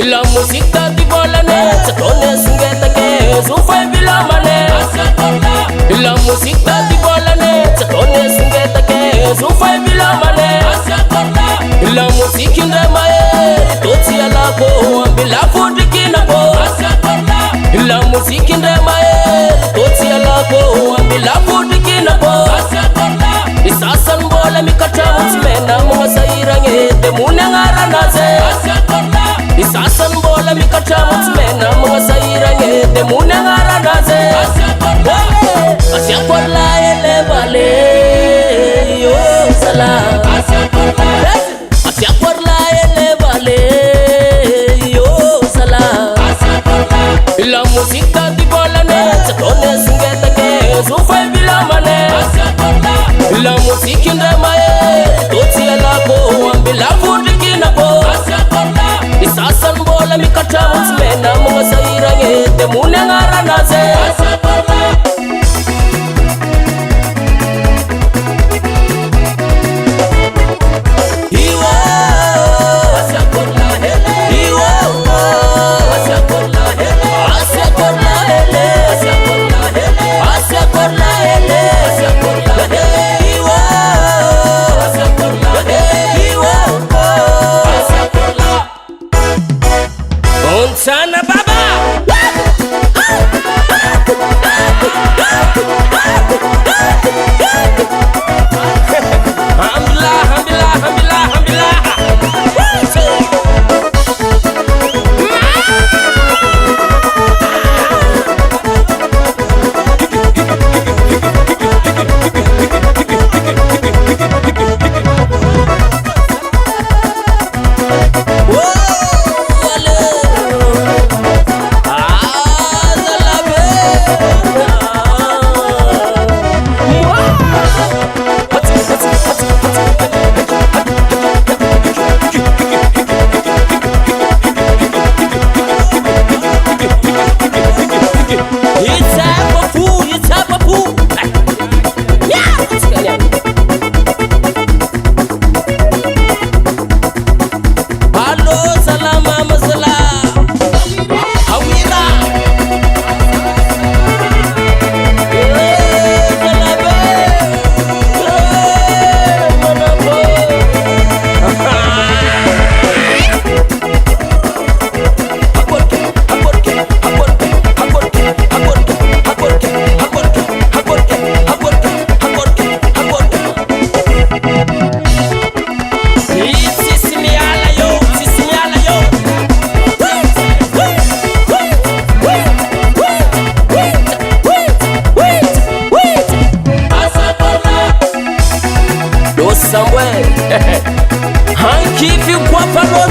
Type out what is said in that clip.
La música di volane, se tone sungeta che su fai bilamane. La música di volane, se tone sungeta che su fai bilamane. La música in remae, toti ala ko, ambila fudikina ko. La música in remae, toti ala ko, ambila fudikina ko. Isasan bola mikata mutmena mo sayrange de munangara naze. Isasan bola mikata mutmena mo sayrange de munangara naze. Asya kola ele vale yo sala. Asya kola ele vale yo sala. La música di bola ne se tone singeta ke su fai bilamane. La música in remae, toti ala ko, ambila fudikina ko. Isasan bola mikata mutmena mo sayrange de munangara naze. Sana baba Hanky fi kwa palo